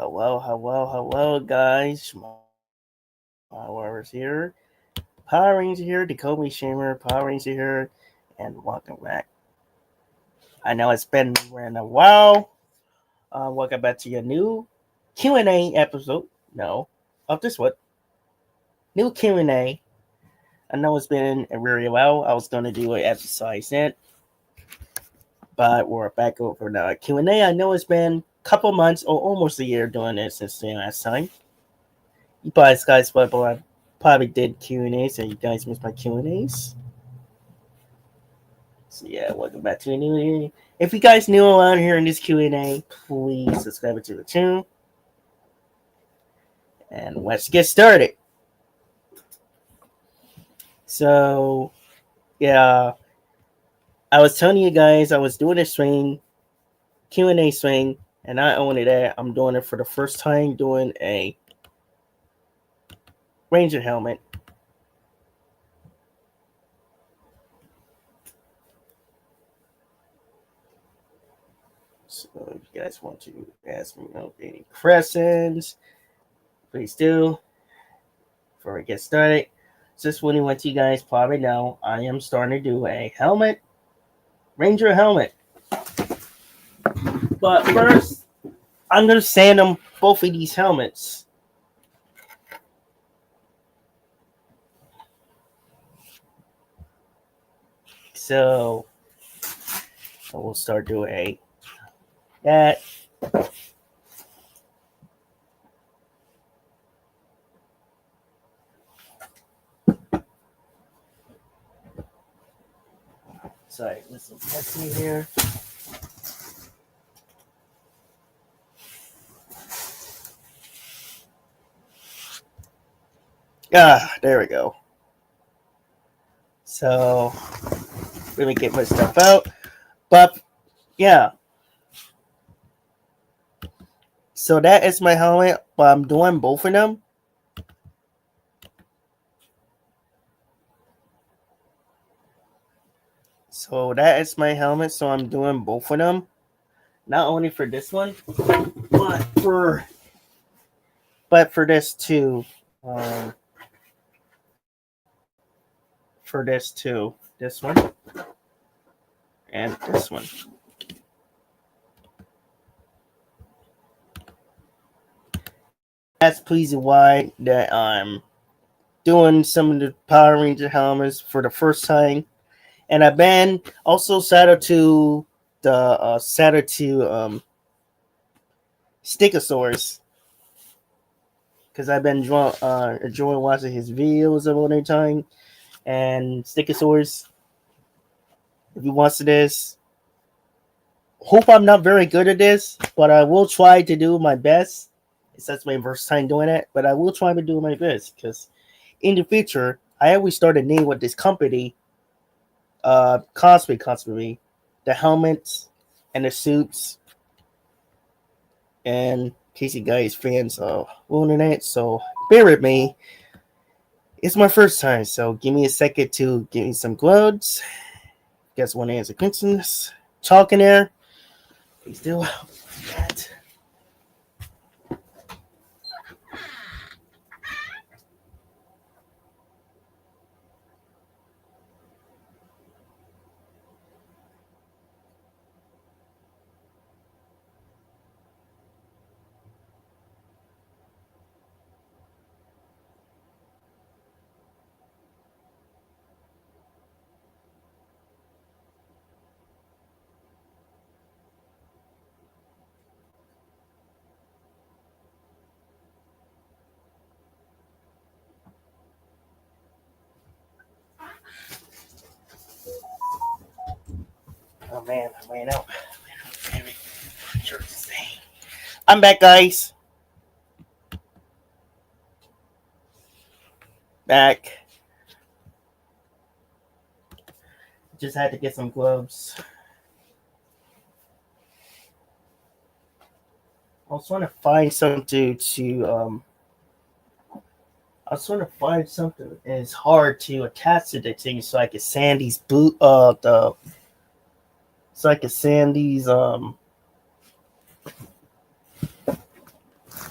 Hello, guys. My Warriors here. Power Ranger here, the Kobe Shamer, Power Ranger here, and welcome back. I know it's been a while. Welcome back to your new Q&A episode. No, of this what? New Q&A. I know it's been very well. I was going to do an exercise then, but we're back over the Q&A. I know it's been a couple months or almost a year doing it since the last time. You guys probably did Q&As, and you guys missed my Q&As. So yeah, welcome back to a new. If you guys new around here in this Q&A, please subscribe to the channel. And let's get started. So yeah, I was telling you guys I was doing a swing, Q&A swing, and not only that, I'm doing it for the first time doing a Ranger helmet. So if you guys want to ask me any questions, please do. Before we get started, just want to let you guys probably know I am starting to do a helmet, Ranger helmet. But first, I'm going to sand them both of these helmets. So we'll start doing that. Sorry, listen, let's see here. There we go. So let me get my stuff out. But yeah. So that is my helmet, but I'm doing both of them. So that is my helmet, so I'm doing both of them. Not only for this one, but for this too. For this too. This one. And this one. That's pleasing why that I'm doing some of the Power Ranger helmets for the first time. And I've been also saddled to the Stichosaurus, because I've been enjoying watching his videos all the time. And Stichosaurus, if you watch this, hope I'm not very good at this, but I will try to do my best. That's my first time doing it, but I will try to do my best, because in the future, I always started name with this company, constantly, the helmets and the suits. And in case you guys fans of Internet, so bear with me. It's my first time, so give me a second to give me some gloves. You guys want to answer questions? Talk in there. Please do that. Oh man, I ran out. I'm back, guys. Back. Just had to get some gloves. I was trying to find something to I was trying to find something, and it's hard to attach to the thing so I could sand these so I could sand these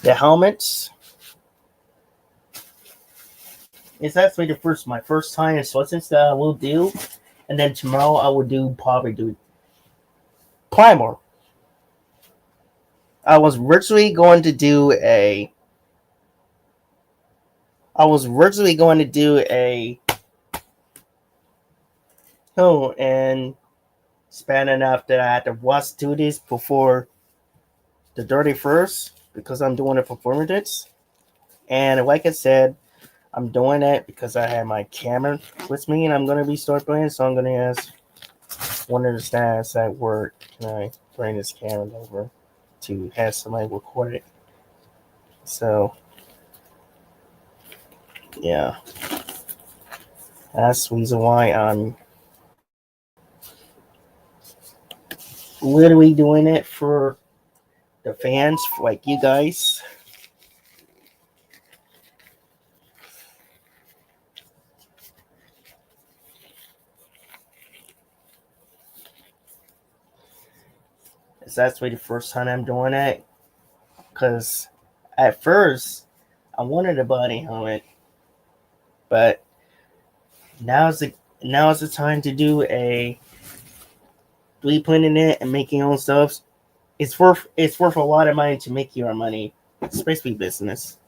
the helmets. It's actually my first time in Switzerland that I will do, and then tomorrow I will probably do Primer. I was virtually going to do a. I was virtually going to do a. Oh, and span enough that I had to rush do this before the 31st because I'm doing a performance. And like I said, I'm doing it because I have my camera with me and I'm going to be start playing. So I'm going to ask one of the staffs at work, can I bring this camera over to have somebody record it? So, yeah. That's the reason why I'm literally doing it for the fans, like you guys. It's actually the first time I'm doing it. Because at first, I wanted a body helmet. But now's the time to do a 3D printing it and making your own stuff. It's worth a lot of money to make your money, especially business.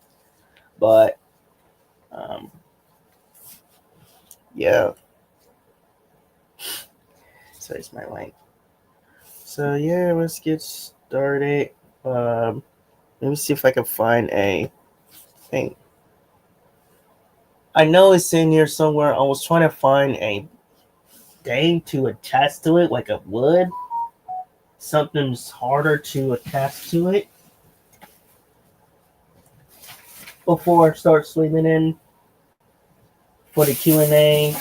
But yeah. So it's my link. So yeah, let's get started. Let me see if I can find a thing. I know it's in here somewhere. I was trying to find a thing to attach to it, like a wood. Something's harder to attach to it before I start sleeping in for the Q&A.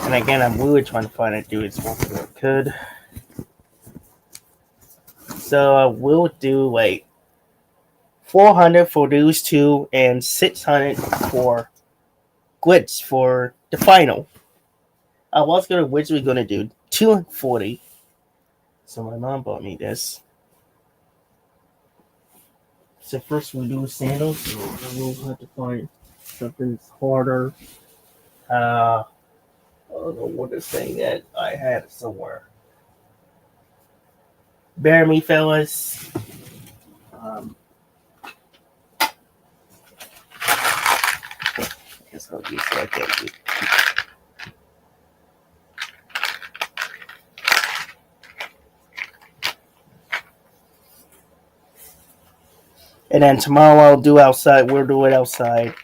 And again, I'm really trying to find a dude as well as I could. So I will do like 400 for those two and 600 for glitch for the final. I was originally gonna do 240. So my mom bought me this. So first we do sandals. So I will have to find something harder. I don't know what this thing that I had somewhere. Bear me, fellas. Guess I'll use like that. And then tomorrow I'll do outside. We'll do it outside.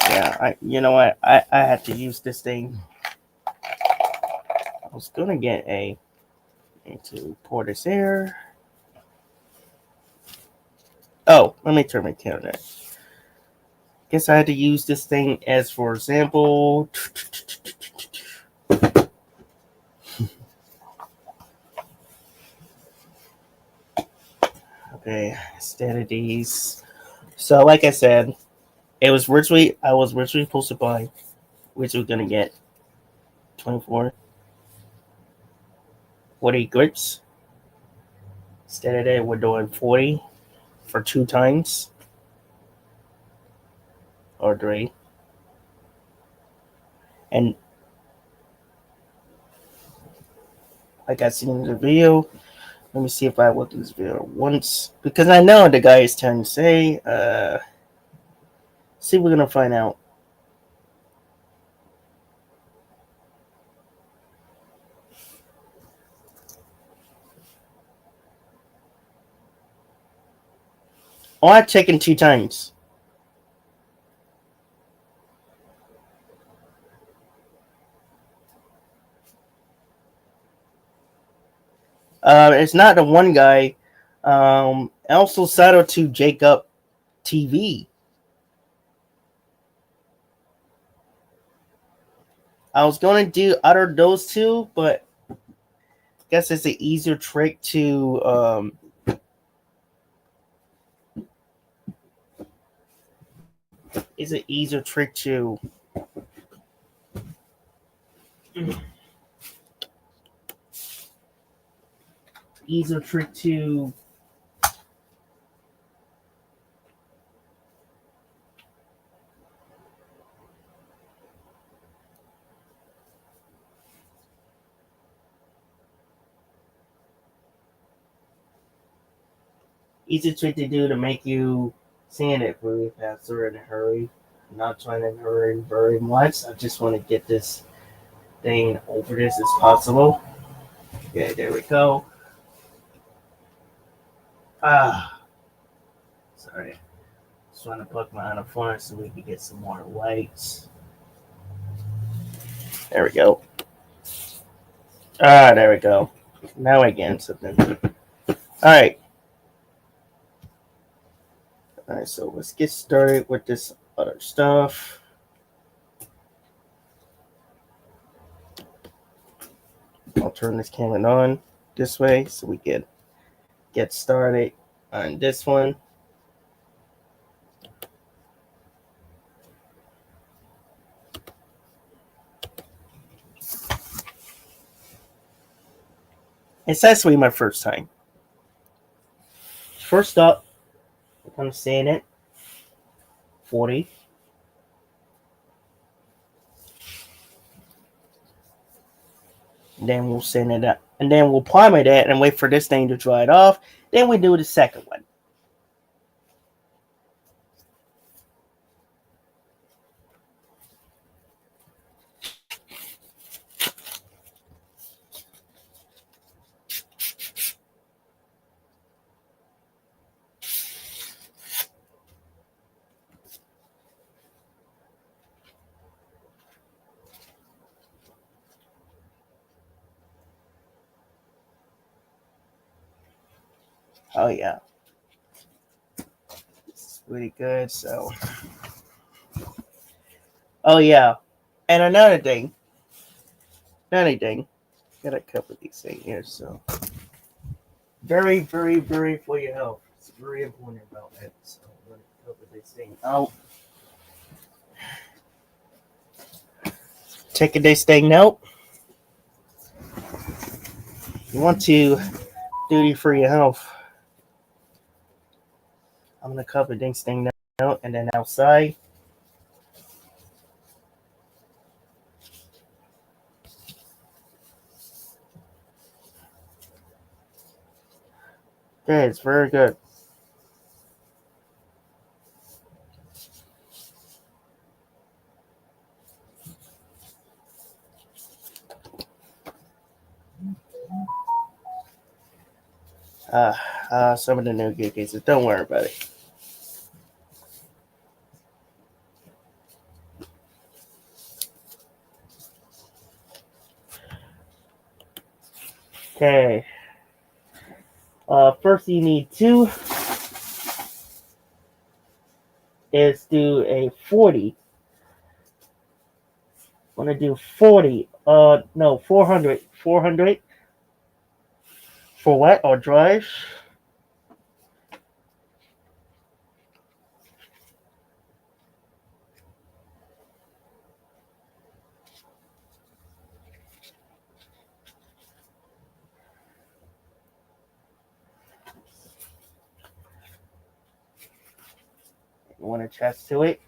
Yeah, you know what? I had to use this thing. I was gonna get to pour this air. Oh, let me turn my camera. Guess I had to use this thing as for example. Okay, instead of these. So like I said, I was virtually supposed to buy, which we're gonna get 24 40 grips. Instead of that, we're doing 40 for 2 times or 3. And like I seen in the video, let me see if I look at this video once because I know the guy is trying to say. See, we're gonna find out. Oh, I checked in 2 times. It's not the one guy. Also, shout out to Jacob TV. I was going to do other those two, but I guess it's an easier trick to it's an easier trick to easier trick to easy trick to do to make you sand it really faster in a hurry. I'm not trying to hurry very much. I just want to get this thing over this as possible. Okay, there we go. Ah, sorry. Just trying to plug my other phone so we can get some more lights. There we go. Ah, there we go. Now I get something. All right. All right, so let's get started with this other stuff. I'll turn this camera on this way so we can get started on this one. It's actually my first time. First up, I'm saying it 40. Then we'll send it up. And then we'll primer that and wait for this thing to dry it off. Then we do the second one. Oh yeah. This is really good. So oh yeah. And another thing. Gotta cover these things here, so very, very, very for your health. It's very important about that. So I'm gonna cover this thing out. Taking this thing out. You want to do it for your health. I'm gonna cover this thing out and then outside. Okay, it's very good. Some of the new gear cases. Don't worry about it. Okay. First you need to is do a 40. I'm gonna do 40. No, 400. 400 for wet or dry. You want to attach to it.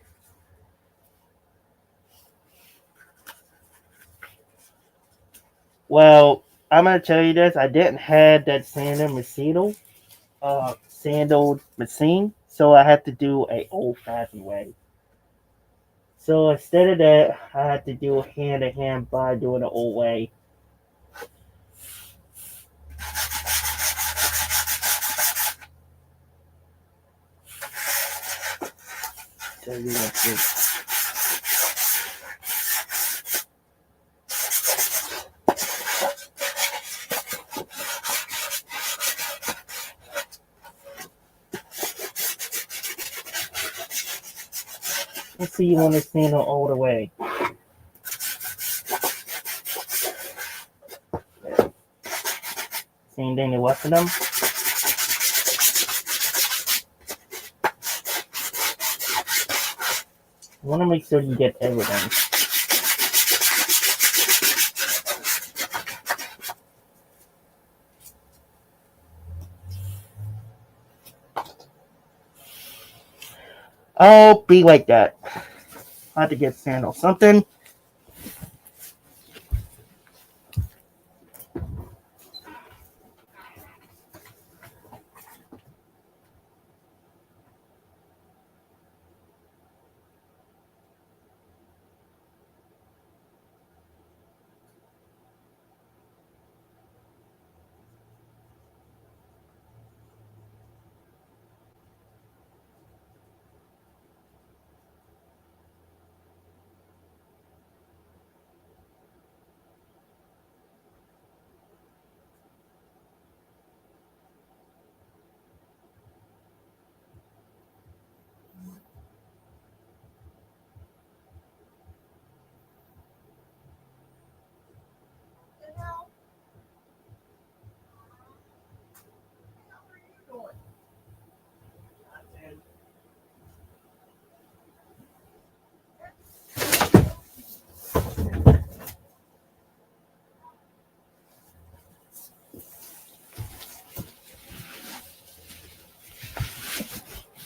Well, I'm gonna tell you this. I didn't have that sandal machine, so I had to do a old-fashioned way. So instead of that, I had to do hand to hand by doing the old way. So you want to. Let's see, you want to stand all the way. same thing it was for them. I want to make sure you get everything. I'll be like that. I had to get sandals. Something.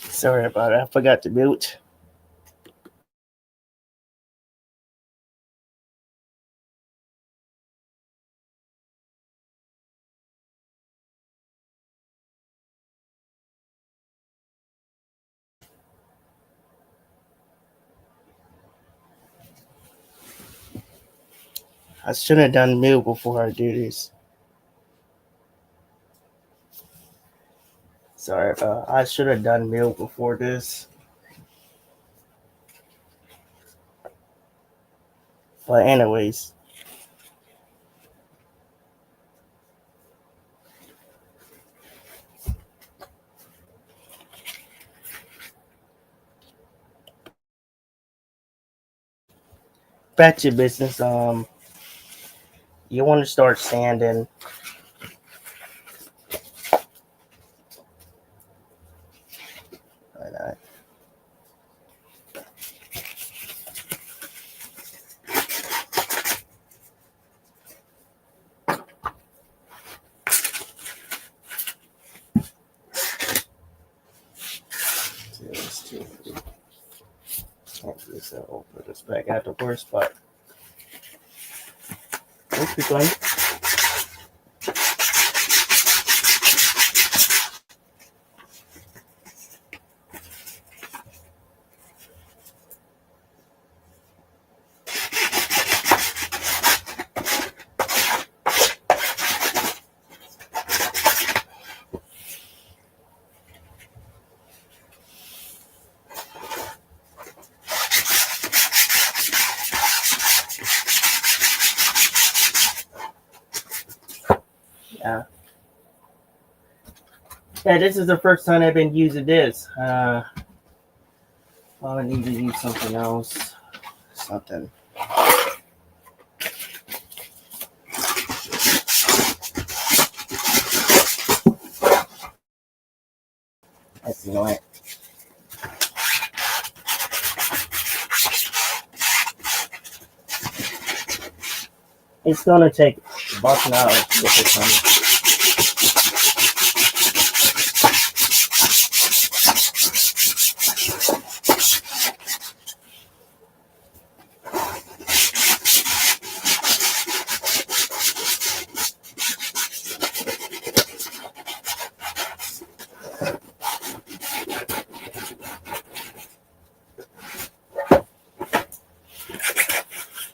Sorry about it. I forgot to mute. I should have done mute before I do this. Sorry, I should have done mute before this. But anyways. Back to business. You want to start sanding. So put this back at the worst spot. Let's keep going. Yeah, this is the first time I've been using this. I need to use something else. Something. That's annoying. It's gonna take about an hour to get this done.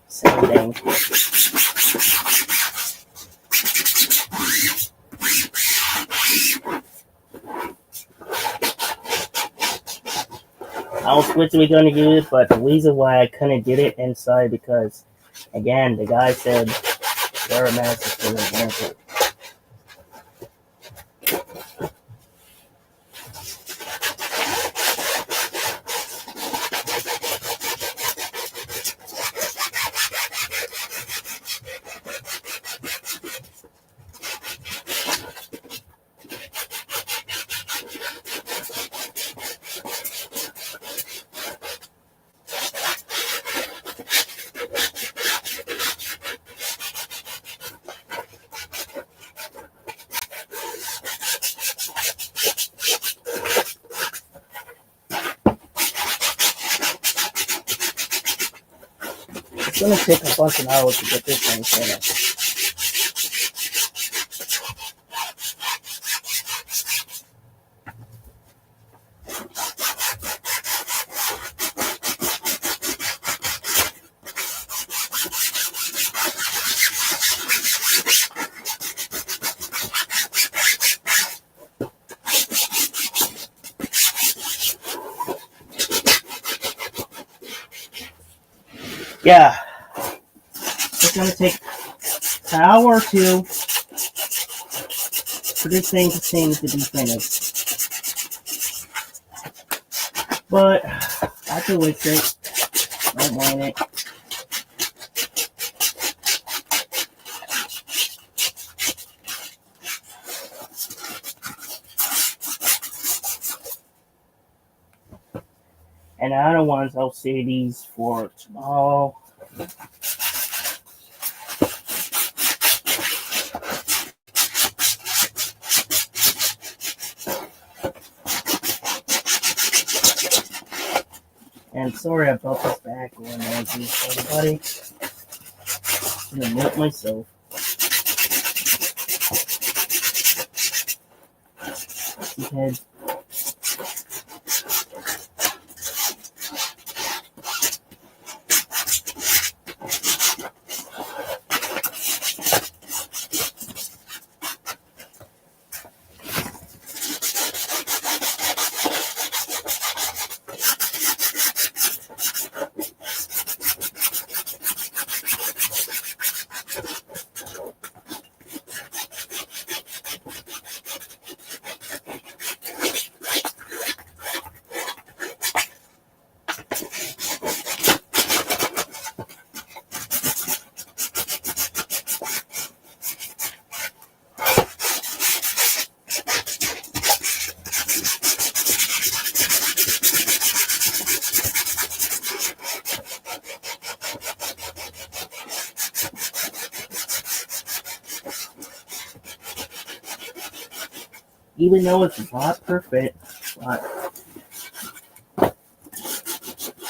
Same thing. I was originally going to use it, but the reason why I couldn't get it inside because, again, the guy said wear a mask is going to answer. gonna take a bunch of hours to get this thing finished. Yeah, it's gonna take an hour or two for this thing to be finished. But I can with it. I don't mind it. And the other ones, I'll save these for tomorrow. And sorry about this background noise, everybody. I'm gonna mute myself. Because even though it's not perfect, but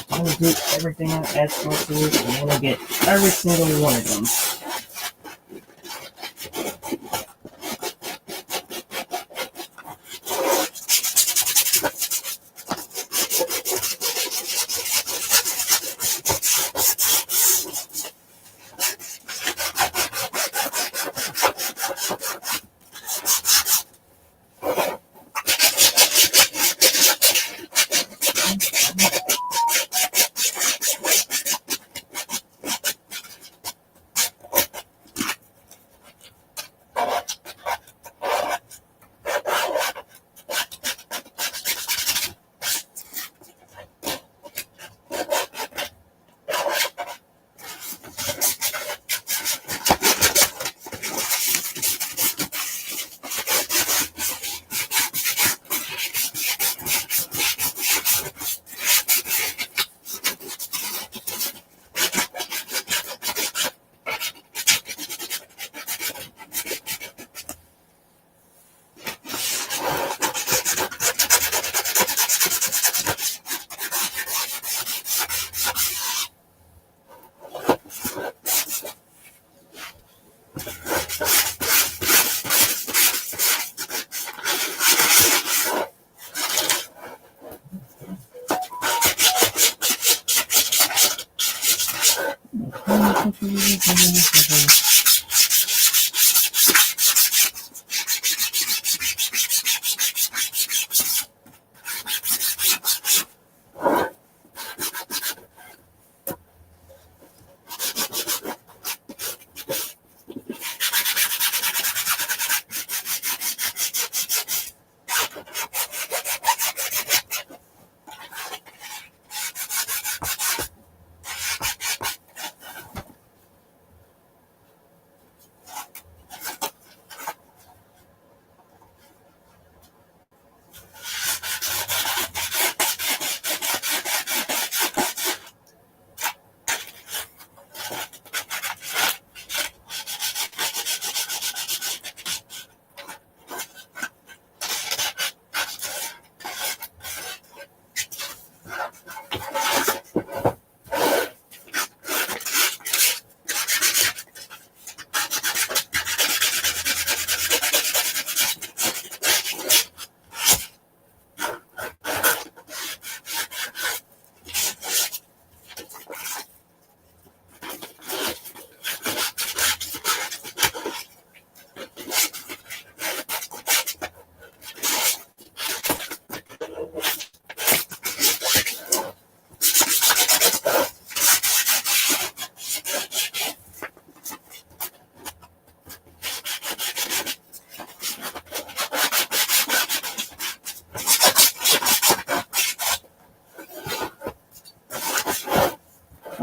I'm gonna do everything I ask for to it, and I'm gonna get every single one of them.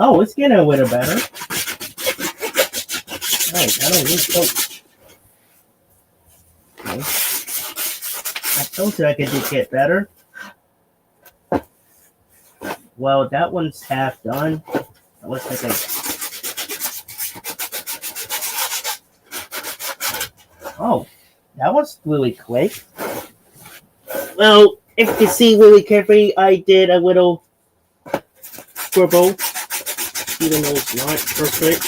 Oh, it's getting a little better. Right, I don't need soap. Okay. I told you I could just get better. Well, that one's half done. Let's take a... Oh, that was really quick. Well, if you can see really carefully, I did a little scribble, even though it's not perfect.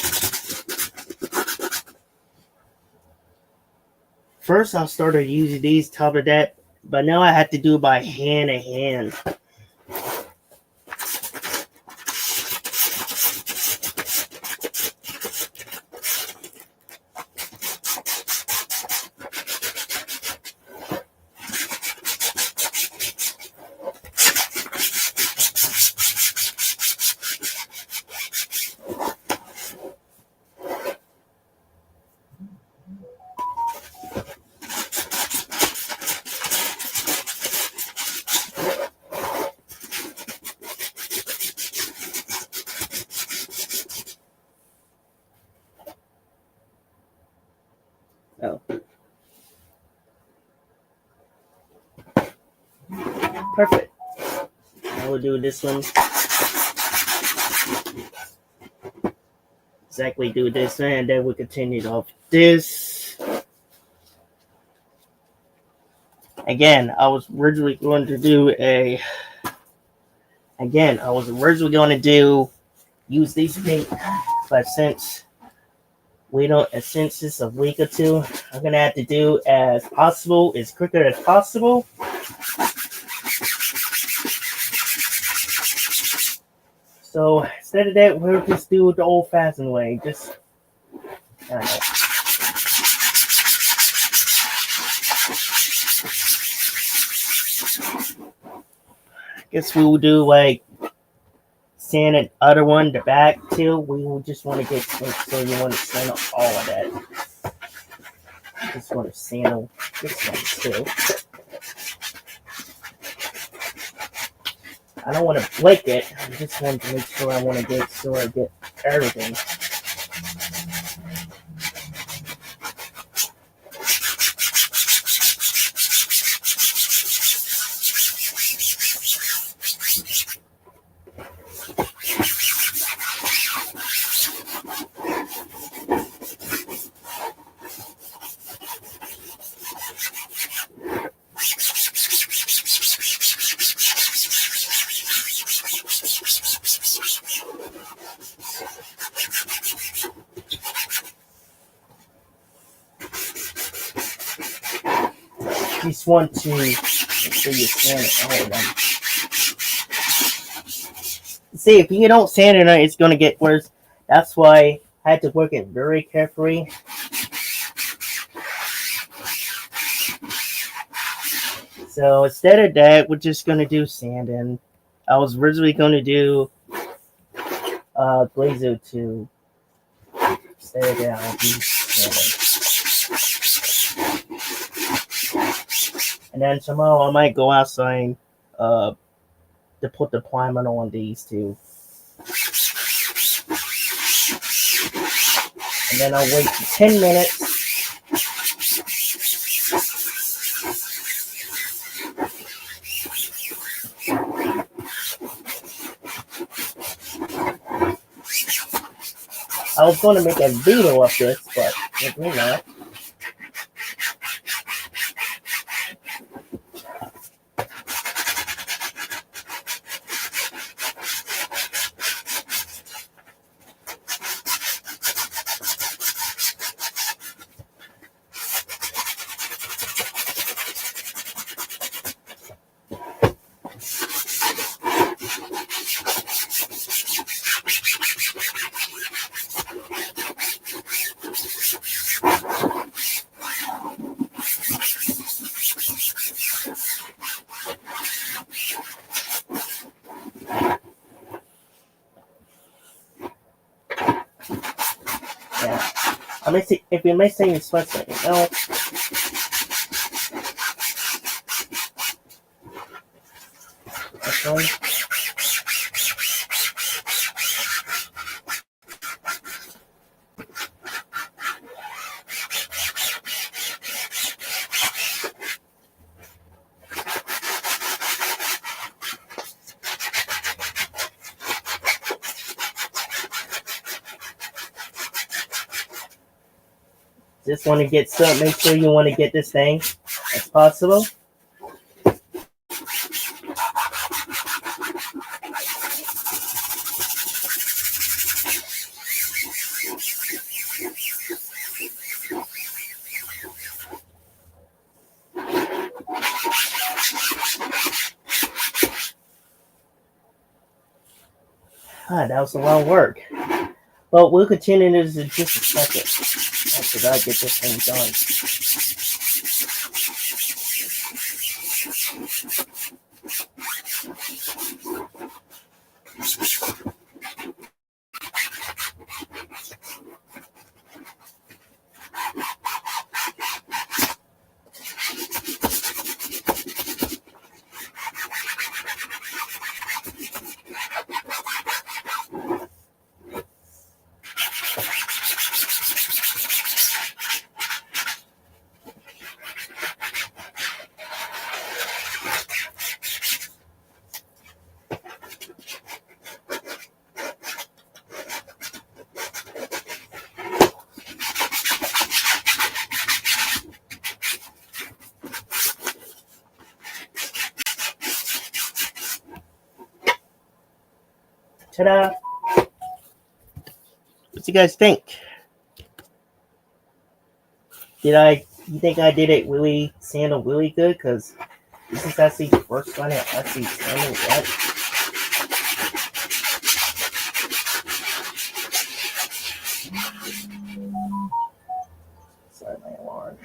First, I started using these top of that, but now I have to do it by hand. Oh. Perfect. I will do this one. Exactly do this one, and then we continue off this. Again, I was originally going to use these paint, but since it's a week or two, I'm gonna have to do as quicker as possible. So instead of that, we'll just do it the old-fashioned way. Just guess we will do like sand the other one, the back too. We will just want to so you want to sand all of that. Just want to sand this one too. I don't want to flake it. I just want to make sure I get everything. Just want to make sure you sand it all of them. See, if you don't sand it, it's going to get worse. That's why I had to work it very carefully. So instead of that, we're just going to do sanding. I was originally going to do Glazo to stay down. And then tomorrow I might go outside to put the primer on these two. And then I'll wait 10 minutes. I was going to make a video of this, but maybe not. me see if you may say your sweats right now. Okay. Just want to get some. Make sure you want to get this thing as possible. Ah, that was a lot of work. But we'll continue this in just a second after I get this thing done. Ta-da! What you guys think? You think I did it really sandal really good? Because this is actually the first one I actually sandaled yet. Sorry, my alarm.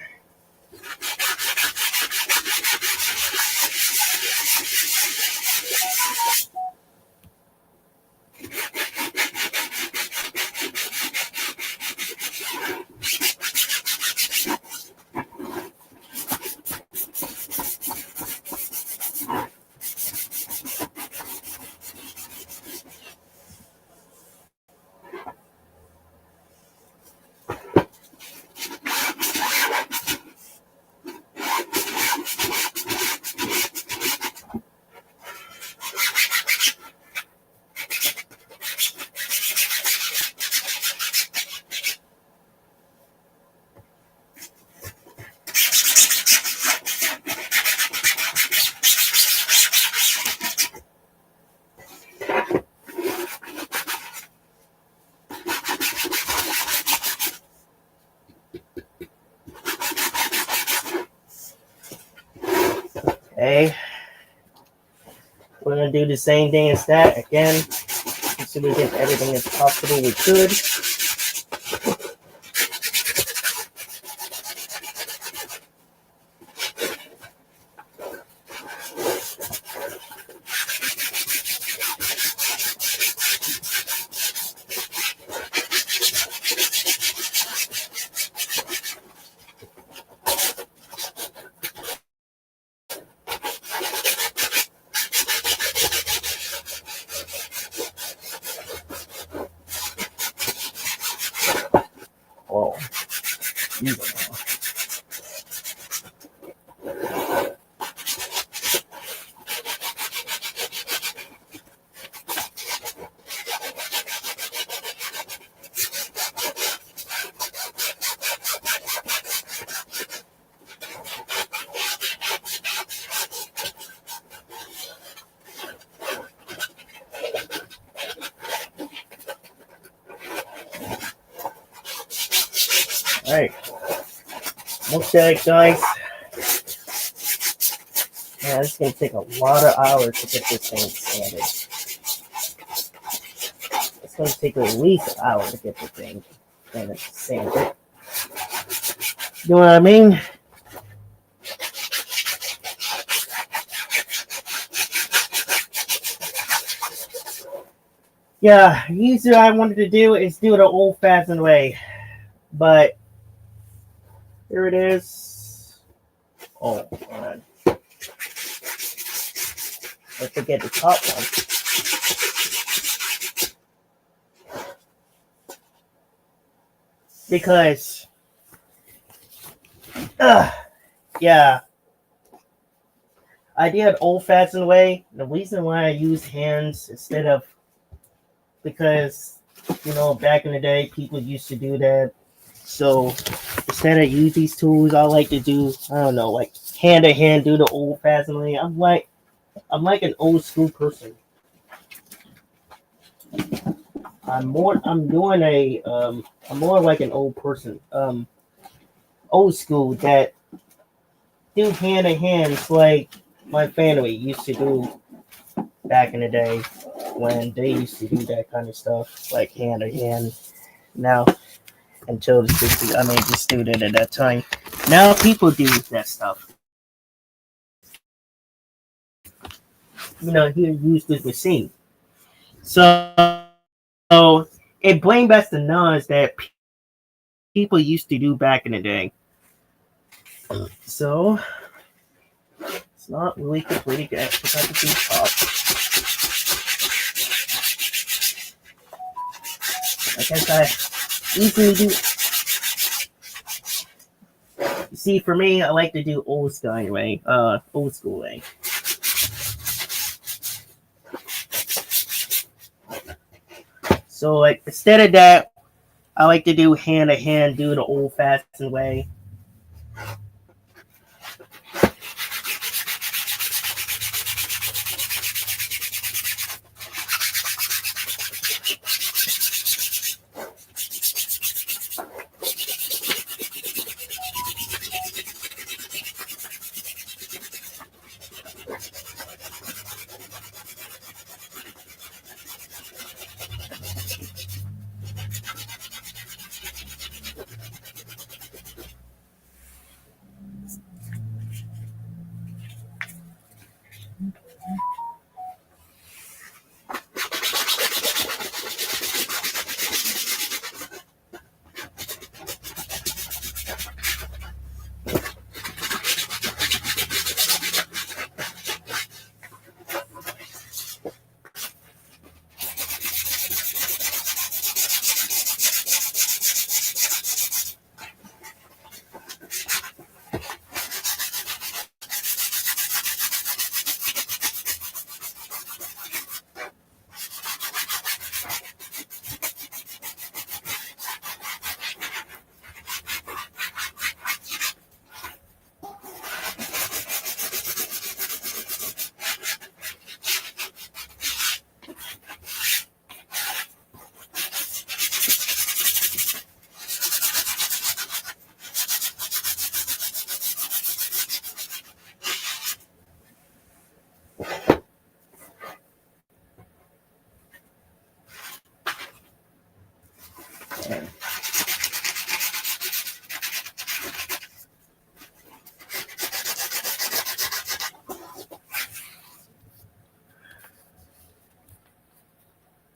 Okay. We're going to do the same thing as that again. So we get everything as possible we could. Whoa. Alright. Looks like, guys. Yeah, it's going to take a lot of hours to get this thing sanded. It's going to take at least an hour to get the thing sanded. You know what I mean? Yeah, usually I wanted to do is do it an old-fashioned way. But Here it is. Oh, man. I forget the top one. Because, yeah, I did old-fashioned way. The reason why I use hands instead of, because, back in the day, people used to do that. So instead of use these tools, I like to do, I don't know, like hand to hand, do the old-fashioned way. I'm like an old school person. I'm more like an old person. Old school that do hand in hands like my family used to do back in the day when they used to do that kind of stuff, like hand in hand. Now until the 60s, I mean the student at that time. Now people do that stuff. He used this machine. So it brings back the knowledge that people used to do back in the day. So it's not really completely good because I can top. I guess I easily do. See, for me, I like to do old school anyway. Old school way. So like instead of that, I like to do hand to hand, do the old fashioned way.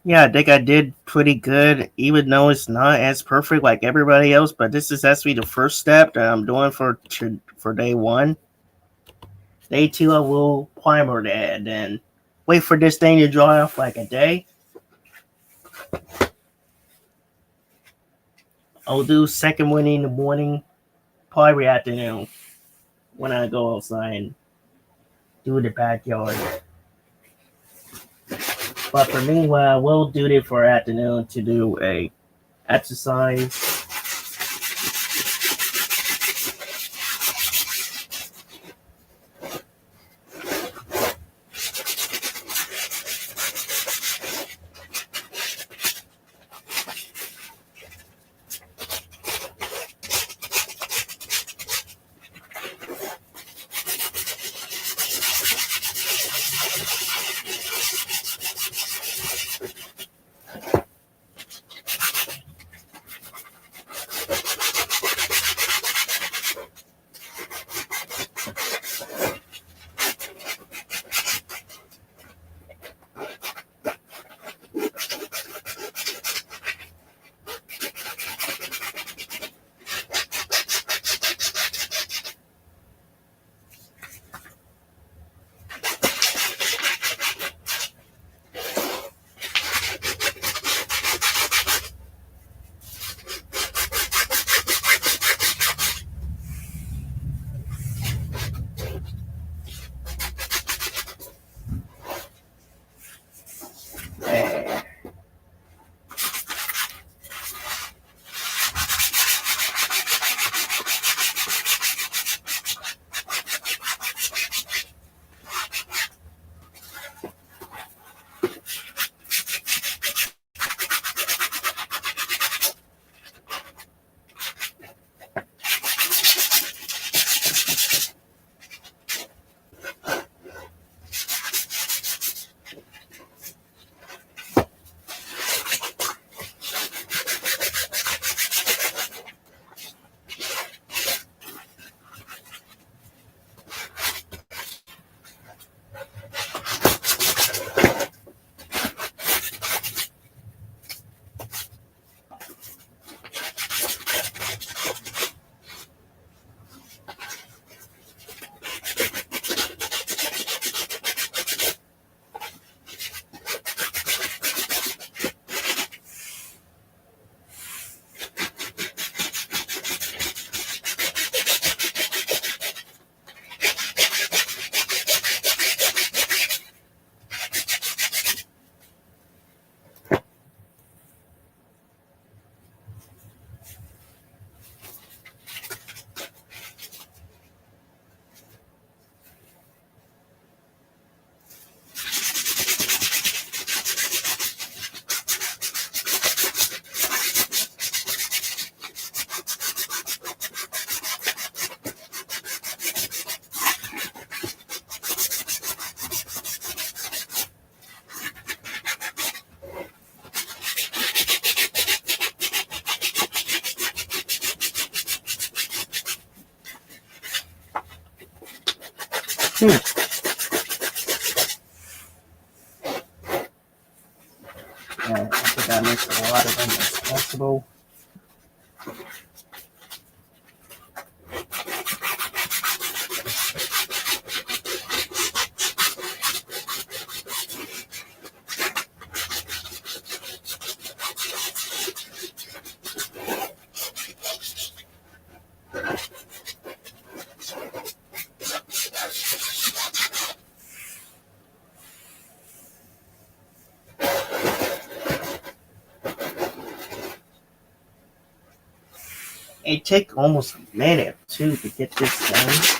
Yeah, I think I did pretty good, even though it's not as perfect like everybody else. But this is actually the first step that I'm doing for day one. Day two, I will primer that, and then wait for this thing to dry off like a day. I'll do second one in the morning, probably afternoon when I go outside and do the backyard. But for me, what I will do it for afternoon to do a exercise. And I think I mix a lot of them as possible. It takes almost a minute too to get this done.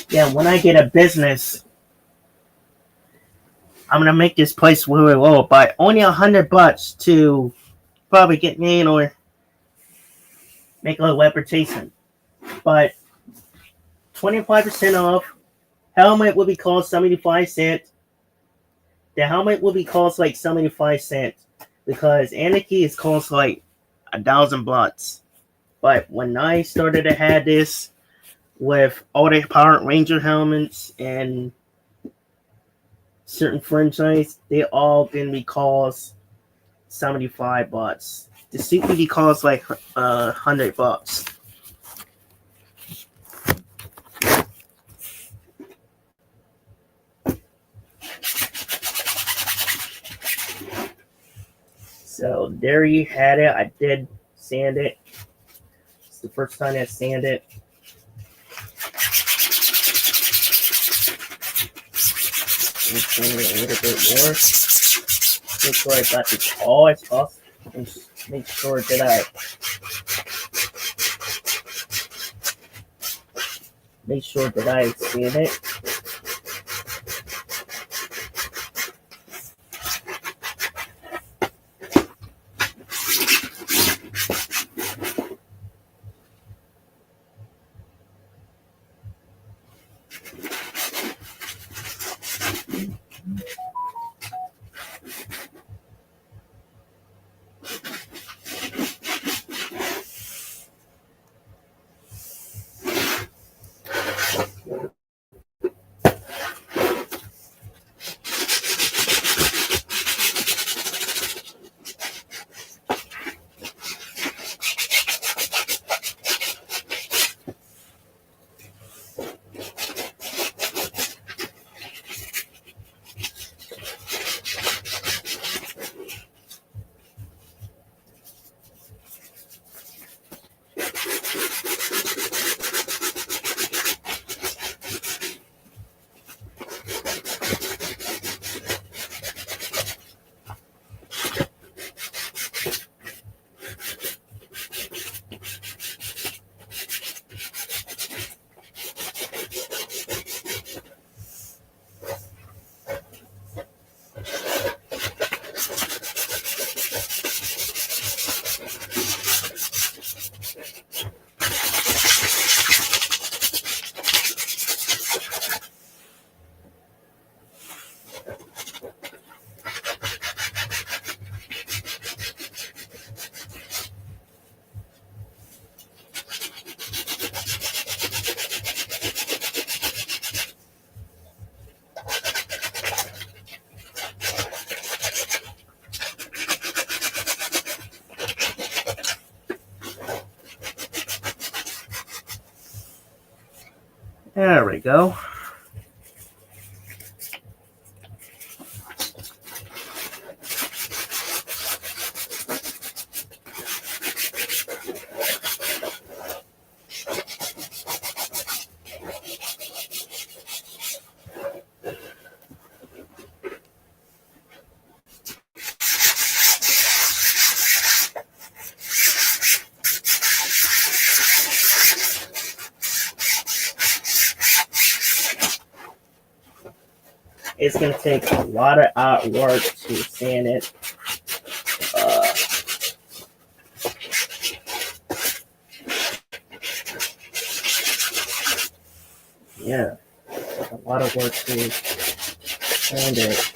Yeah, when I get a business, I'm gonna make this place really low by only $100 to probably get me in or make a little reputation. But 25% off. Helmet will be cost 75 cents. The helmet will be cost like 75 cents because Anarchy is cost like $1,000. But when I started to have this with all the Power Ranger helmets and certain franchise, they all gonna be cost $75. The suit will be cost like $100. So there you had it. I did sand it. It's the first time I sand it. Sand it a little bit more. Make sure I got this all as possible. Make sure that I sand it. There we go. It's gonna take a lot of artwork to sand it. Yeah, a lot of work to sand it.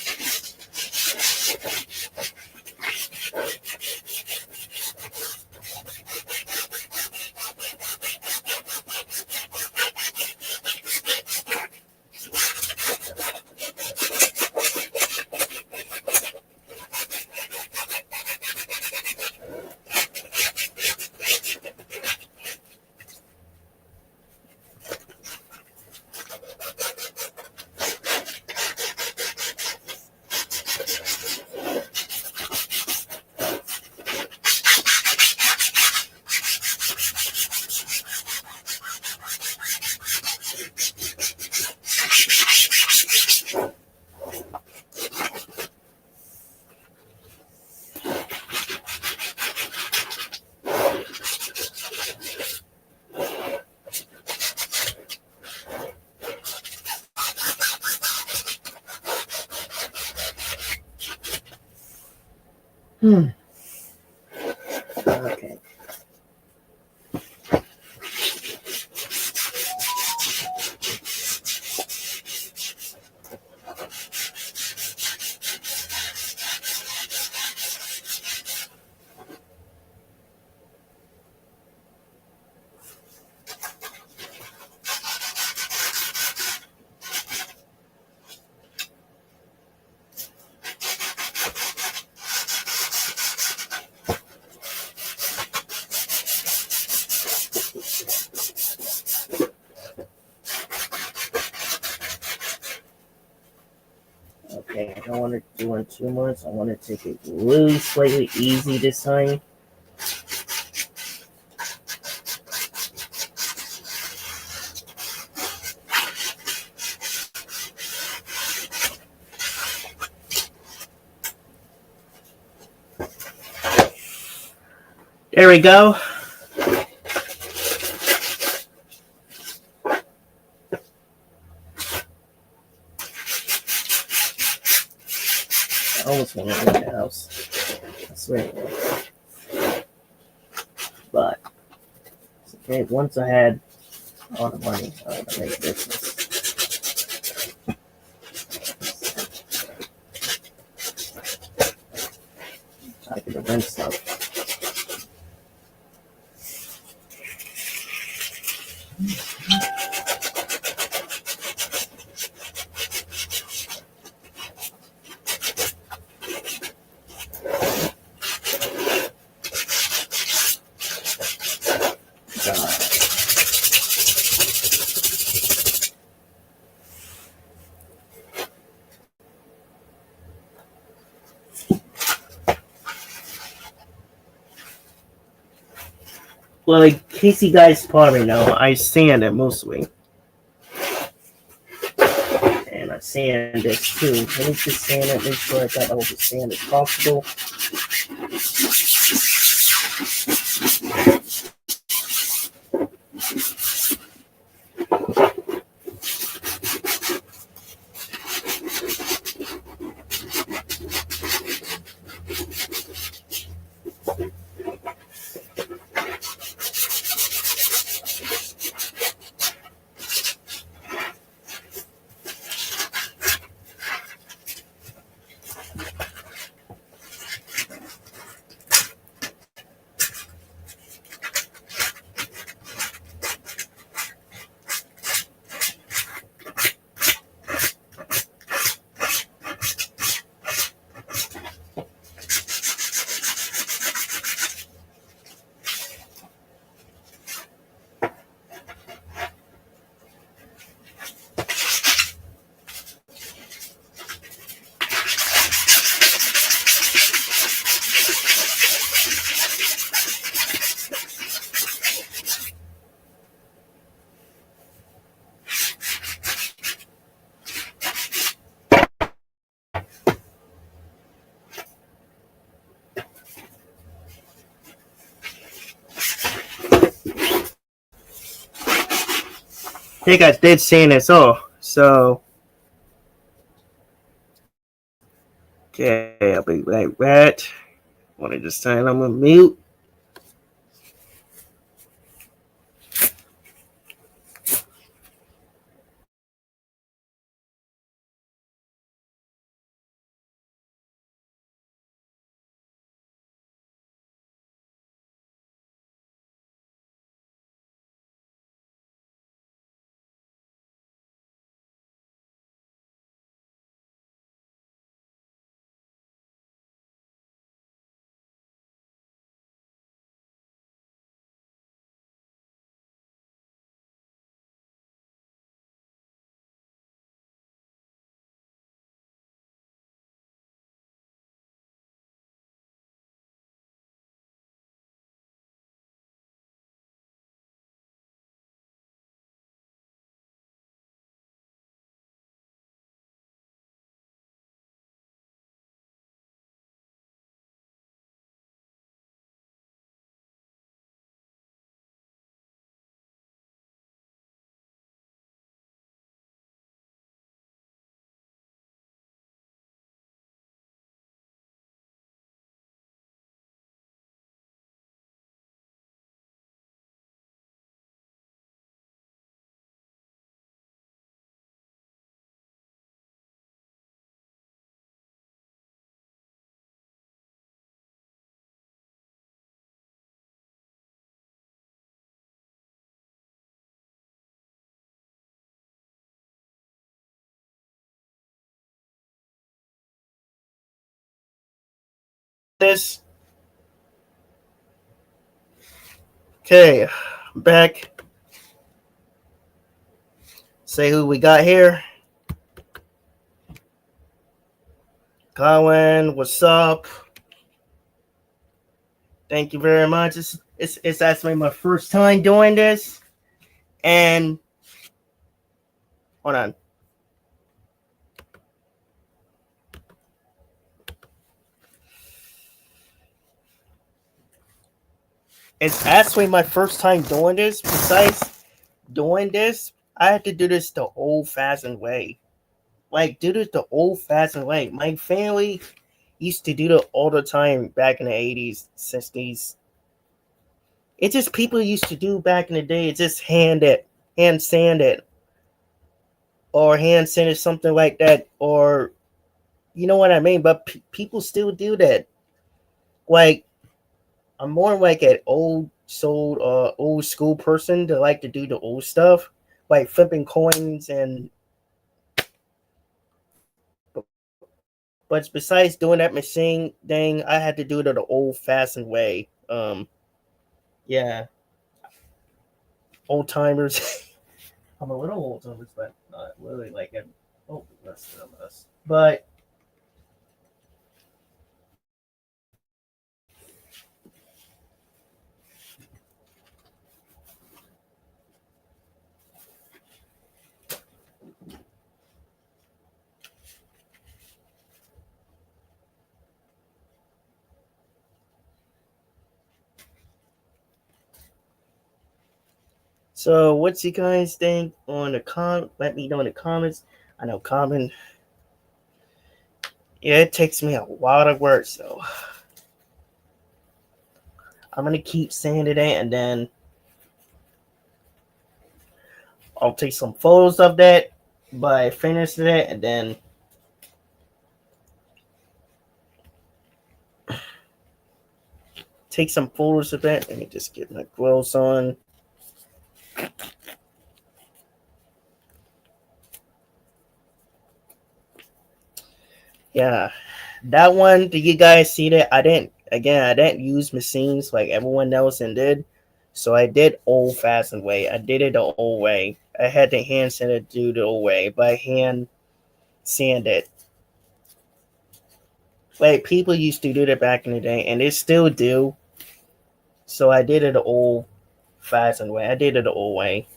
Okay. Okay, I don't want to do it too much. I want to take it really slightly easy this time. There we go. I almost want to leave the house. I swear. But it's okay. Once I had all the money, I want to make a business. I could rent stuff. Well, in case you guys probably know, I sand it mostly. And I sand this too. Let me just sand it, make sure I got all the sand as possible. Hey guys, did sand this off. So Okay, I'll be like that. Want to just turn on my mute. This. Okay, back. Say who we got here. Colin, what's up? Thank you very much. It's actually my first time doing this, and hold on. It's actually my first time doing this. Besides doing this, I had to do this the old-fashioned way. Like, do this the old-fashioned way. My family used to do it all the time back in the 80s, 60s. It's just people used to do back in the day. It's just hand sand it, or hand sand it, something like that, or you know what I mean. But people still do that. Like, I'm more like an old school person that like to do the old stuff, like flipping coins and. But besides doing that machine thing, I had to do it the old fashioned way. Yeah, old timers. I'm a little old timers, but not really like it. Oh, that's us. But so, what's you guys think on the Let me know in the comments. I know comment. Yeah, it takes me a lot of work, so I'm gonna keep saying it, and then I'll take some photos of that by finishing it, and then take some photos of that. Let me just get my gloves on. Yeah, that one. Did you guys see that? I didn't use machines like everyone else and did. So I did old fashioned way. I did it the old way. I had to hand sand it do the old way by hand sand it. Like people used to do that back in the day, and they still do. So I did it the old fashioned way. I did it the old way.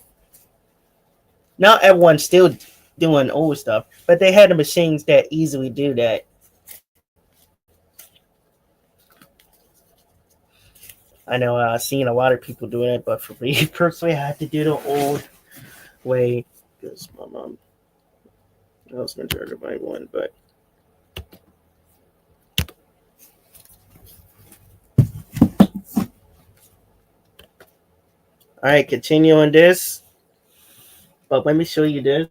Not everyone's still doing old stuff, but they had the machines that easily do that. I know I've seen a lot of people doing it, but for me personally, I had to do the old way because my mom, I was going to try to buy one, but All right, continue on this. But let me show you this.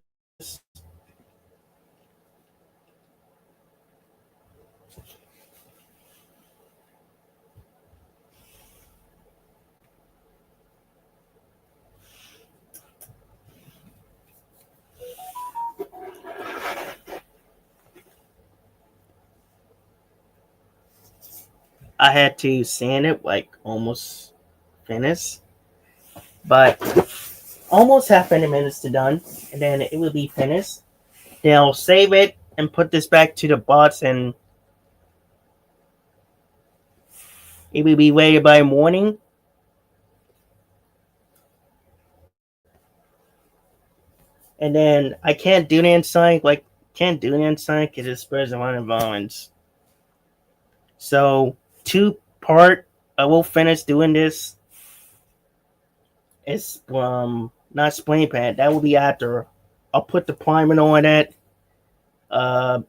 I had to sand it like almost finished, but almost half 20 minutes to done, and then it will be finished. Then I'll save it and put this back to the box, and it will be ready by morning. And then I can't do the inside, because it spreads around environments. So 2 part, I will finish doing this. It's not spray paint. That will be after. I'll put the primer on it uh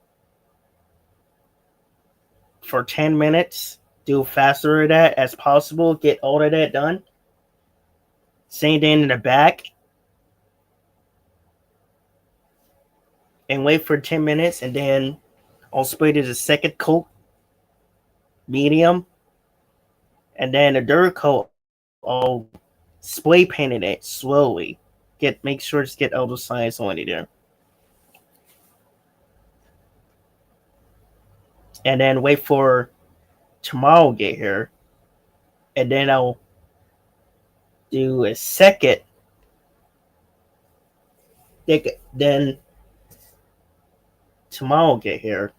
for 10 minutes. Do faster of that as possible. Get all of that done. Same thing in the back. And wait for 10 minutes, and then I'll spray to the second coat, medium, and then the third coat, I'll spray painted it slowly. Make sure to get all the sides on it there. And then wait for tomorrow to get here. And then I'll do a second. Then tomorrow get here.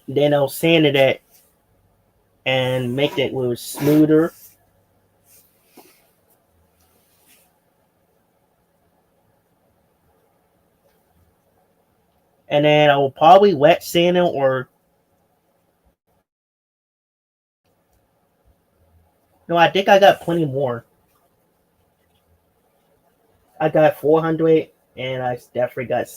Then I'll sand it and make it a little smoother. And then I will probably wet sand it, or no, I think I got plenty more. I got 400, and I definitely got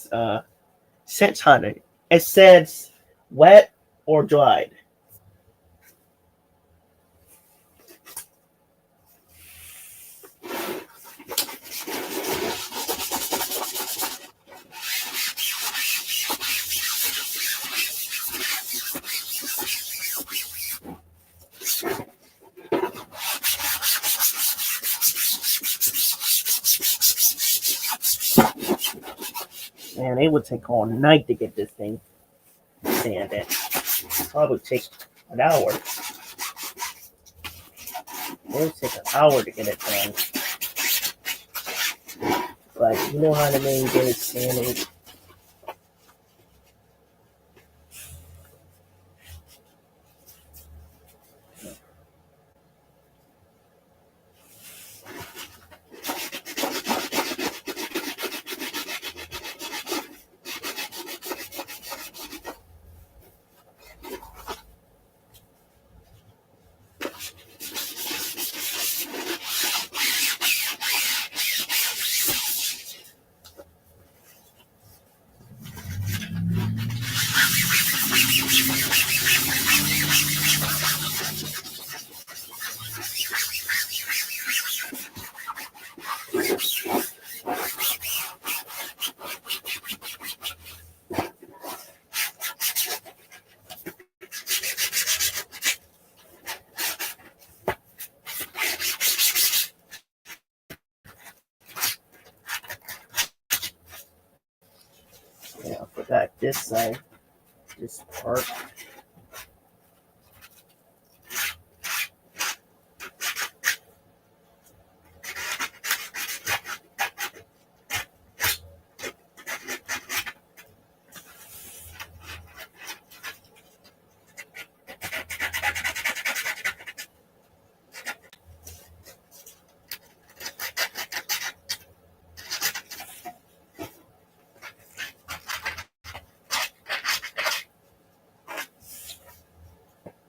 600. It says wet or dried. Man, it would take all night to get this thing sanded. Probably take an hour. It would take an hour to get it done. But you know how to get it sanded. Yeah, I forgot this side. This part.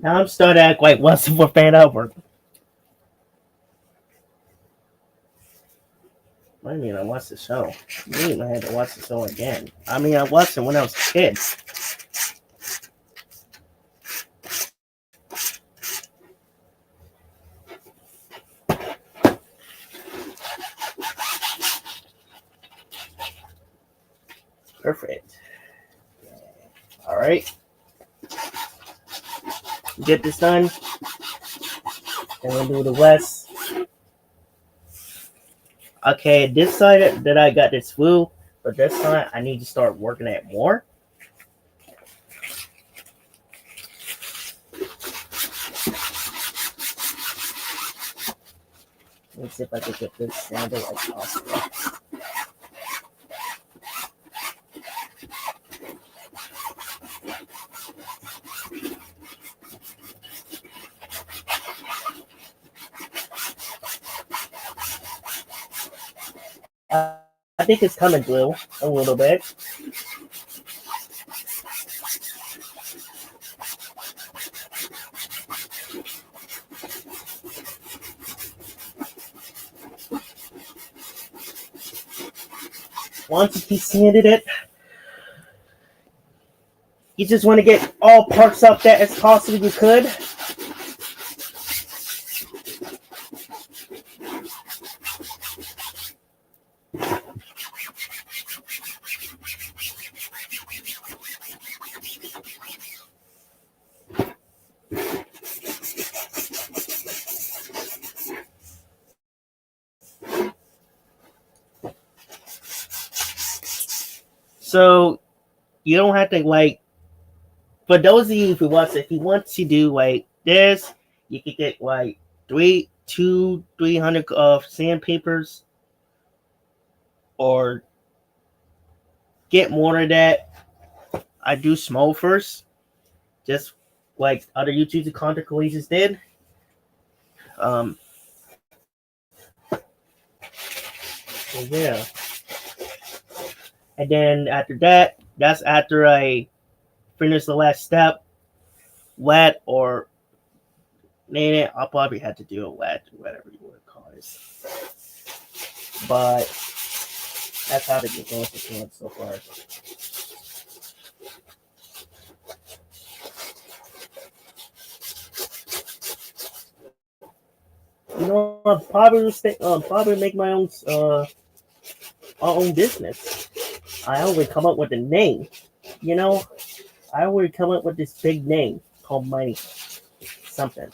Now I'm starting to act like what's for fan over. I mean, I watched the show. I mean, I had to watch the show again. I mean, I watched it when I was a kid. Perfect. All right. Get this done. And we'll do the west. Okay, this side that I got this flu, but this side I need to start working at more. Let me see if I can get this standard as possible. I think it's coming through a little bit. Once you sanded it, you just want to get all parts up that as possible you could. So you don't have to like. For those of you who watch, if you want to do like this, you can get like 300 of sandpapers, or get more of that. I do small first, just like other YouTube content creators did. So yeah. And then after that, that's after I finish the last step, wet or native. I'll probably have to do a wet, whatever you want to call it. But that's how to get going so far. You know, I'll probably make my own business. I always come up with a name. You know, I always come up with this big name called Mighty something.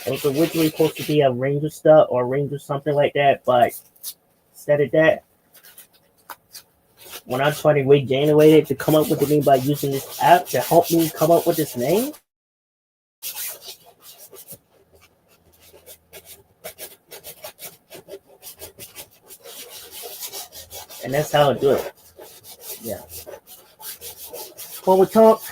It was originally supposed to be a Ranger stuff or Ranger something like that, but instead of that, when I'm trying to regenerate it to come up with the name by using this app to help me come up with this name, and that's how I do it. Yeah. Forward talk.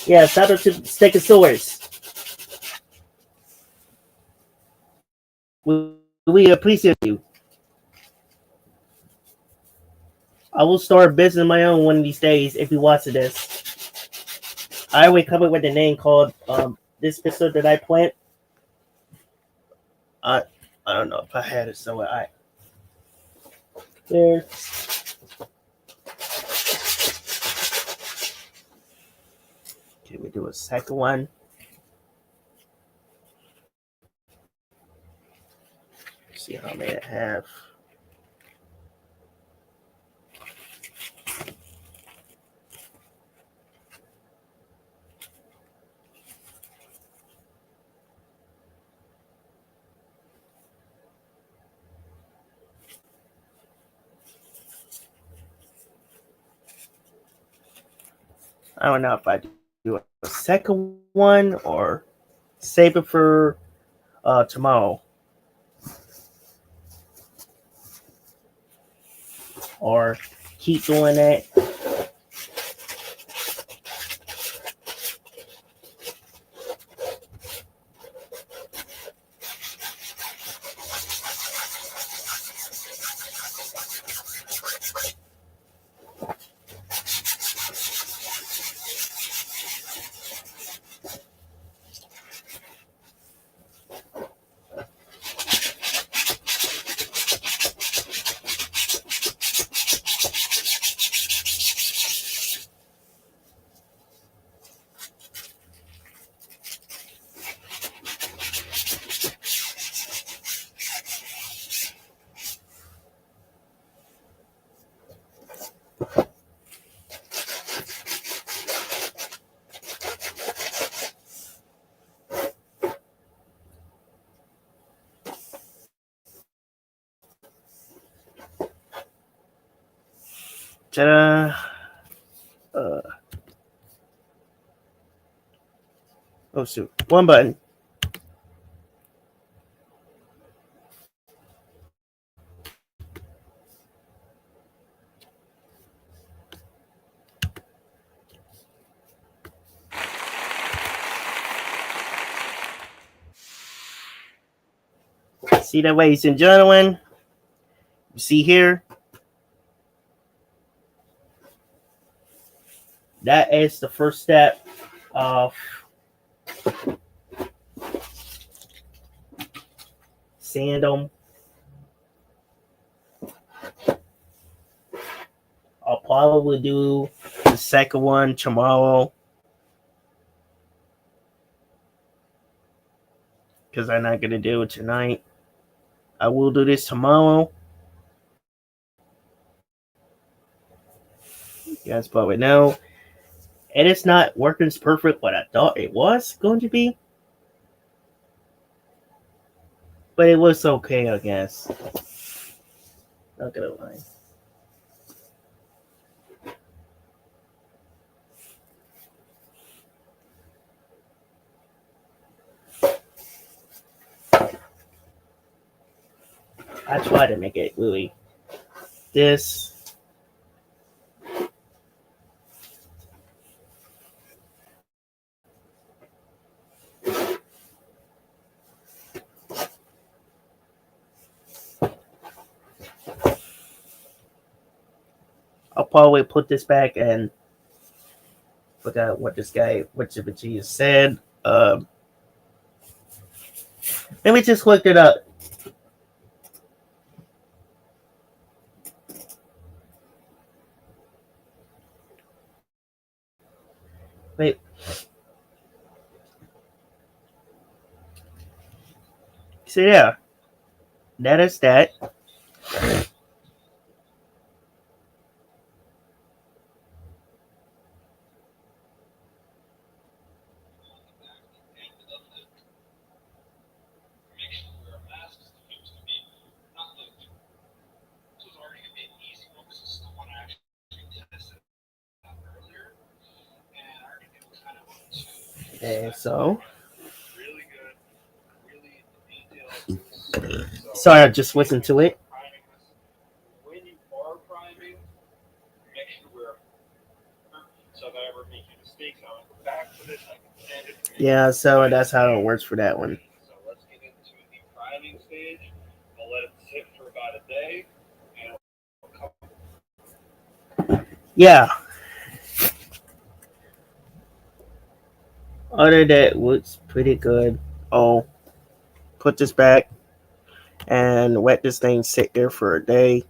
Yeah, shout out to Stegosaurus. We appreciate you. I will start a business of my own one of these days if you watch this. I always come up with a name called this pistol that I plant. I don't know if I had it somewhere. There. Okay, we do a second one. I may have. I don't know if I do a second one or save it for tomorrow. Or keep doing it. Ta-da. Oh shoot, one button. See that, ladies and gentlemen? You see here? That is the first step of seeing them. I'll probably do the second one tomorrow because I'm not gonna do it tonight. I will do this tomorrow. You guys probably know. And it's not working as perfect what I thought it was going to be. But it was okay, I guess. Not gonna lie. I try to make it really this. I'll probably put this back and forgot what this guy, what Jibbaji said. Let me just look it up. Wait. So yeah, that is that. Okay, so. Sorry, I just listened to it. Yeah, so that's how it works for that one. Yeah. Other that looks pretty good. I'll put this back and let this thing sit there for a day.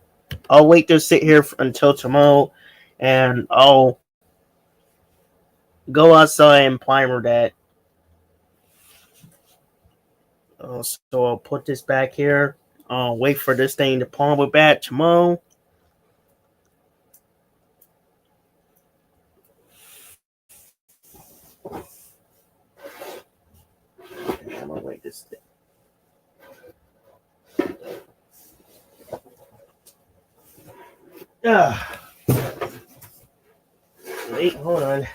I'll wait to sit here until tomorrow, and I'll go outside and primer that. So I'll put this back here. Wait for this thing to palm it back tomorrow. I'm gonna wait this thing. Ah, wait, hold on.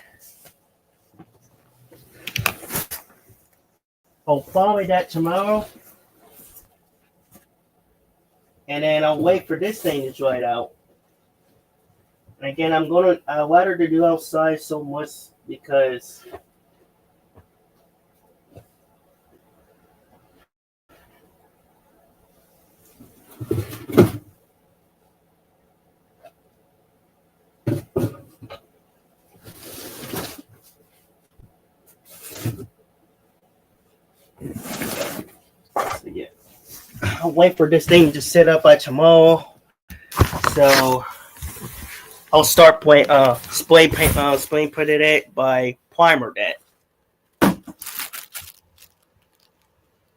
I'll follow that tomorrow, and then I'll wait for this thing to dry out. And again, I rather to do outside so much because yeah, I'll wait for this thing to set up by tomorrow. So I'll start playing spray paint spray painted it by primer that.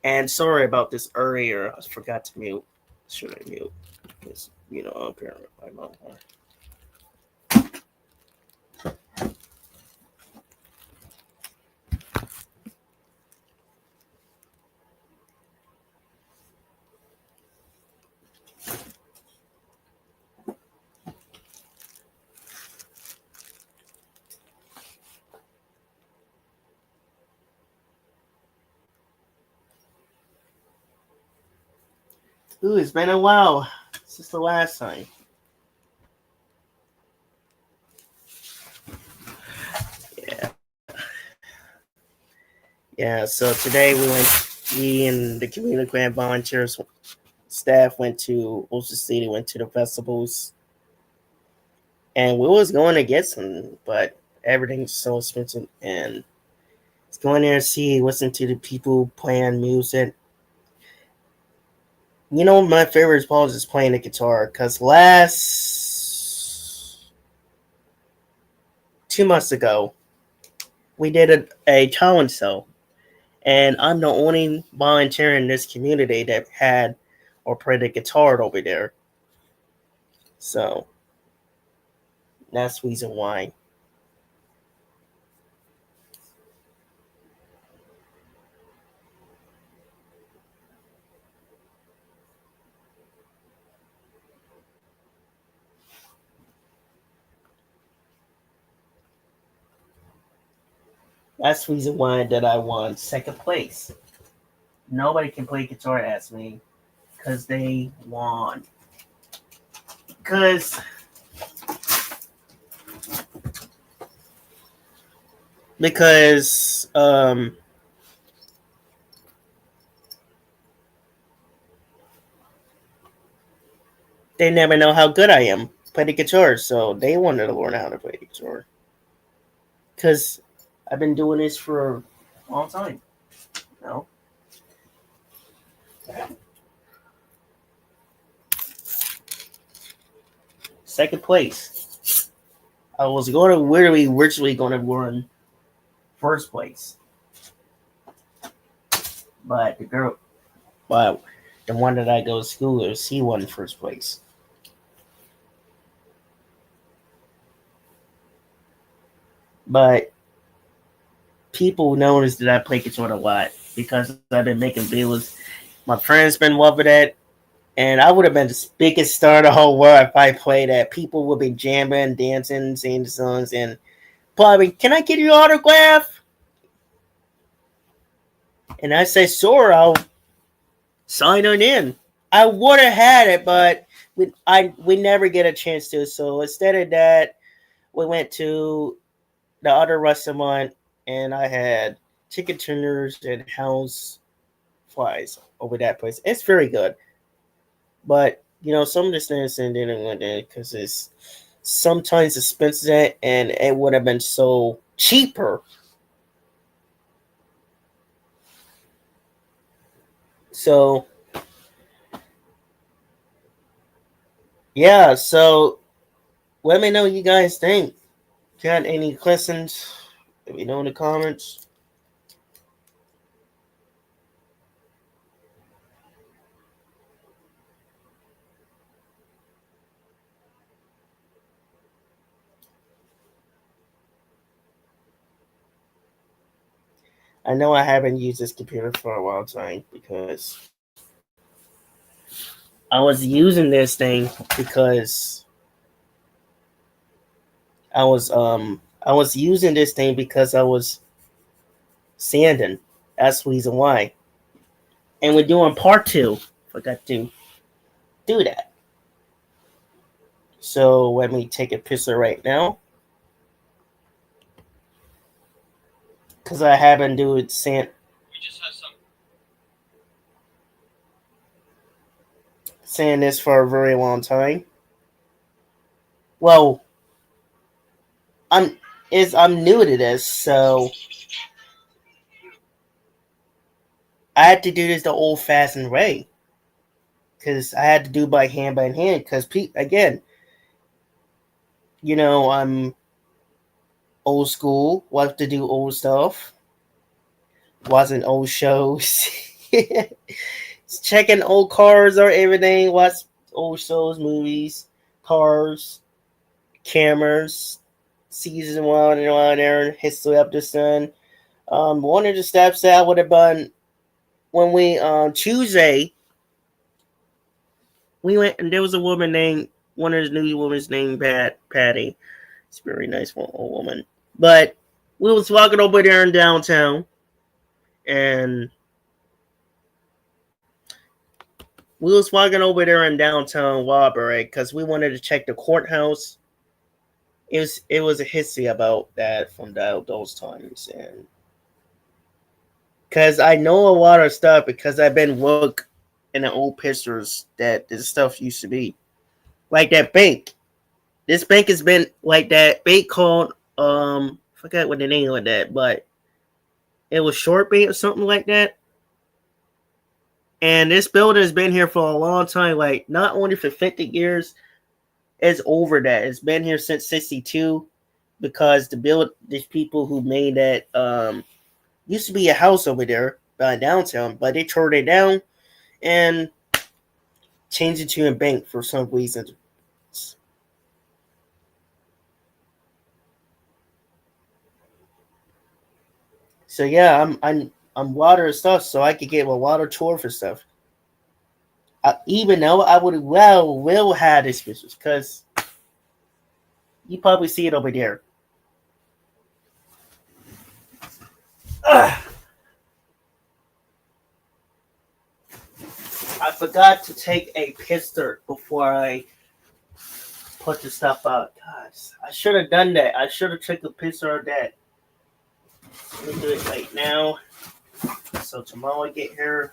And sorry about this earlier. I forgot to mute. Should I mute? Because apparently my mom. Ooh, it's been a while since the last time. Yeah. Yeah, so today we and the community grant volunteers staff went to Ocean City, went to the festivals, and we was going to get some, but everything's so expensive, and it's going there to see, listen to the people playing music. My favorite part is playing the guitar, because last 2 months ago, we did a talent show, and I'm the only volunteer in this community that had or played the guitar over there. So that's the reason why. That's the reason why that I won second place. Nobody can play guitar as me because they won. Because they never know how good I am play the guitar, so they wanted to learn how to play the guitar. Because I've been doing this for a long time. You know? Second place. I was going to literally originally going to run first place, but but the one that I go to school with, he won first place. But people notice that I play guitar a lot because I've been making videos. My friends been loving it, and I would have been the biggest star in the whole world if I played that. People would be jamming, dancing, singing the songs, and probably, can I get your autograph? And I say, sure, I'll sign on in. I would have had it, but we never get a chance to. So instead of that, we went to the other restaurant, and I had chicken tenders and house flies over that place. It's very good, but some of the things didn't went there because it's sometimes expensive, and it would have been so cheaper. So yeah, so let me know what you guys think. Got any questions? Let me know in the comments. I know I haven't used this computer for a long time because I was using this thing because I was using this thing because I was sanding. That's the reason why. And we're doing part two. Forgot to do that. So let me take a picture right now. Because I haven't doing sand. We just have some. Saying this for a very long time. Well, I'm new to this, so I had to do this the old-fashioned way. Because I had to do by hand. Because again, I'm old school. Love to do old stuff. Watching old shows. Checking old cars or everything. Watch old shows, movies, cars, cameras, season one and one there, history of the sun. One of the steps that would have been when we Tuesday we went and there was a woman named one of the new women's named Patty. It's a very nice old woman. But we was walking over there in downtown and we was walking over there in downtown Woburn because we wanted to check the courthouse. It was a history about that from those times, and because I know a lot of stuff because I've been look in the old pictures that this stuff used to be like that bank. This bank has been like that bank called forget what the name of that, but it was Short Bank or something like that. And this building has been here for a long time, like not only for 50 years, it's over that. It's been here since 62 because these people who made that used to be a house over there by downtown, but they tore it down and changed it to a bank for some reason. So yeah, I'm water and stuff, so I could get a water tour for stuff. Even though I would will have this pictures because you probably see it over there. Ugh. I forgot to take a picture before I put the stuff out. Gosh, I should have done that. I should have took a picture of that. Let me do it right now. So tomorrow I get here.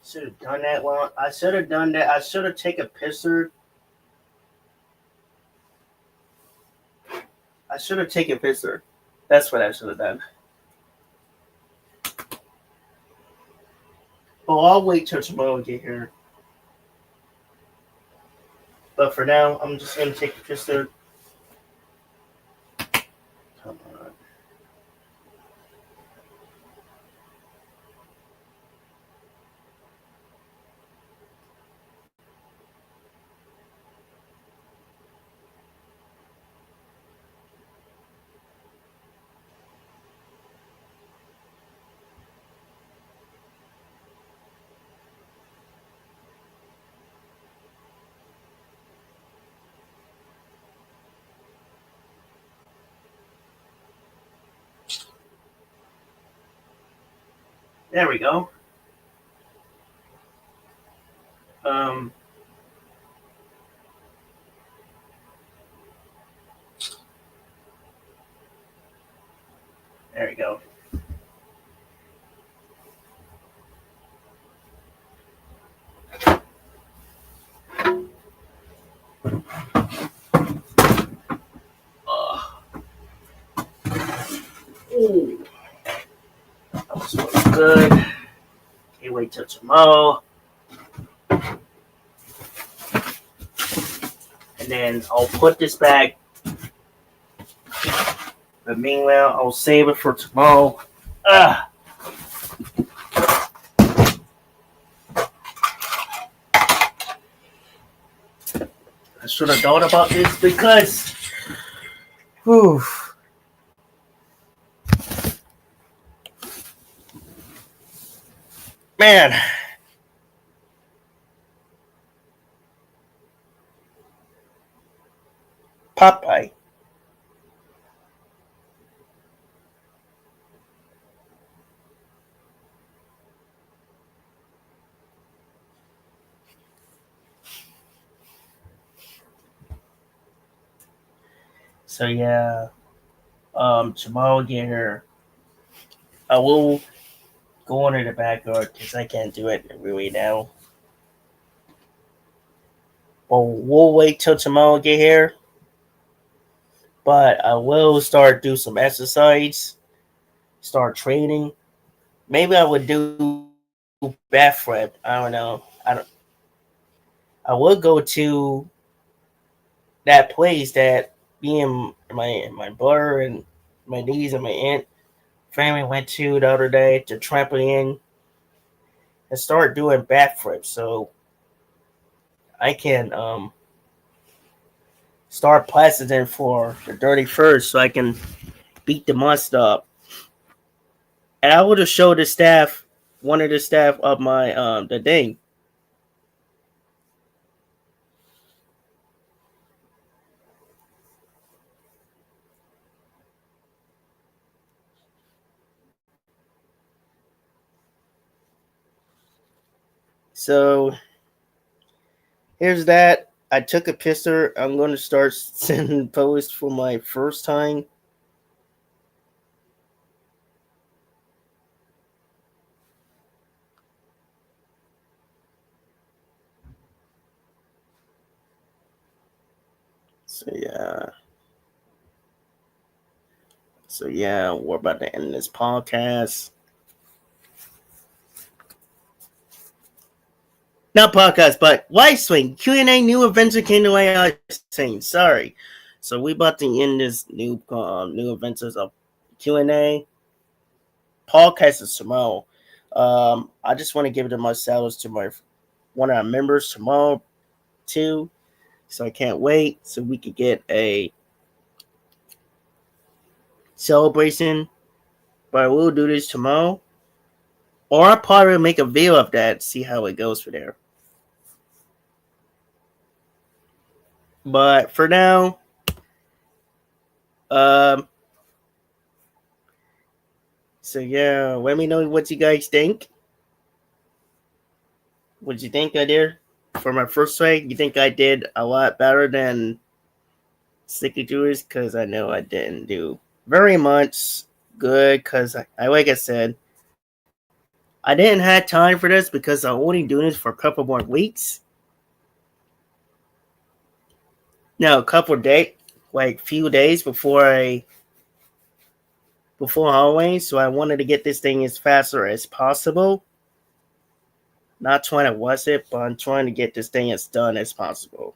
Should have done that one. I should have done that. I should have taken a picture. I should have taken a picture. That's what I should have done. Oh, I'll wait till tomorrow to get here. But for now, I'm just going to take a picture. Come on. There we go. Um, there we go. Ooh. That was really good. Okay, wait till tomorrow. And then I'll put this back. But meanwhile, I'll save it for tomorrow. should have thought about this because, whew, man, Popeye. So yeah, tomorrow get her. I will go into the backyard because I can't do it really now. Well, we'll wait till tomorrow get here. But I will start do some exercise, start training. Maybe I would do backflip. I don't know. I don't. I would go to that place that me and my brother and my niece and my aunt family went to the other day to trampoline and start doing backflips. So I can start practicing for the 31st so I can beat the monster up. And I would have showed the staff, one of the staff of my the thing. So here's that. I took a picture. I'm going to start sending posts for my first time. So yeah. So yeah, we're about to end this podcast. Not podcast, but Live Swing Q&A new adventure came to AI saying sorry. So we about to end this new adventures of Q&A. Podcast is tomorrow. I just want to give it to my shout to my one of our members tomorrow too. So I can't wait so we could get a celebration. But I will do this tomorrow. Or I'll probably make a video of that, see how it goes for there. But for now, um, so yeah, let me know what you guys think. What did you think I did for my first try? You think I did a lot better than Sticky Jewelers? Because I know I didn't do very much good. Because I like I said, I didn't have time for this because I'm only doing this for a couple more weeks. No, a couple of days, like few days before Halloween. So I wanted to get this thing as faster as possible. Not trying to rush it, but I'm trying to get this thing as done as possible.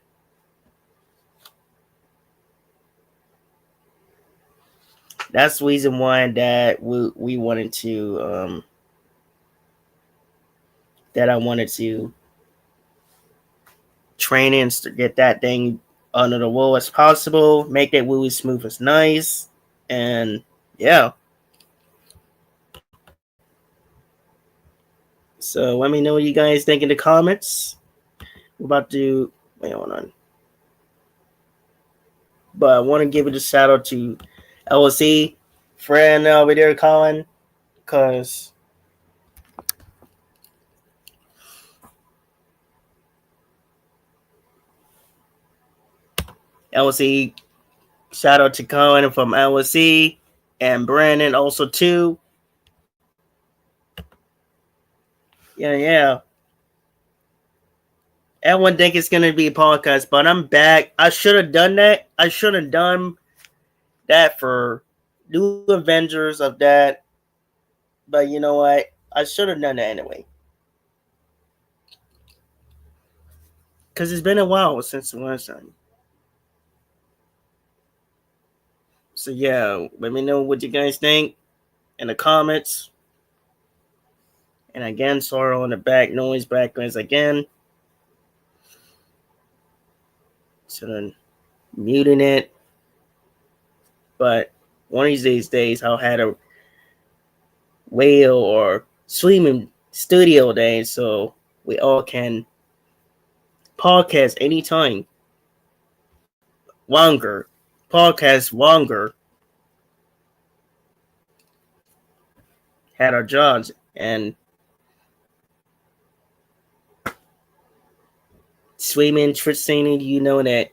That's the reason why that we wanted to that I wanted to train in to get that thing under the wall as possible, make that really smooth as nice, and yeah. So let me know what you guys think in the comments. We're about to wait, hold on. But I want to give it a shout out to LSE friend over there, Colin, because LSE, shout out to Colin from LSE and Brandon also too. Yeah. Everyone think it's gonna be a podcast, but I'm back. I should have done that. I should have done that for New Avengers of that. But you know what? I should have done that anyway. Because it's been a while since the last time. So yeah, let me know what you guys think in the comments. And again, sorry on the backgrounds again. So then muting it. But one of these days I'll have a whale or streaming studio day so we all can podcast anytime. Longer. Podcast longer. Had our jobs and streaming Tristana, you know that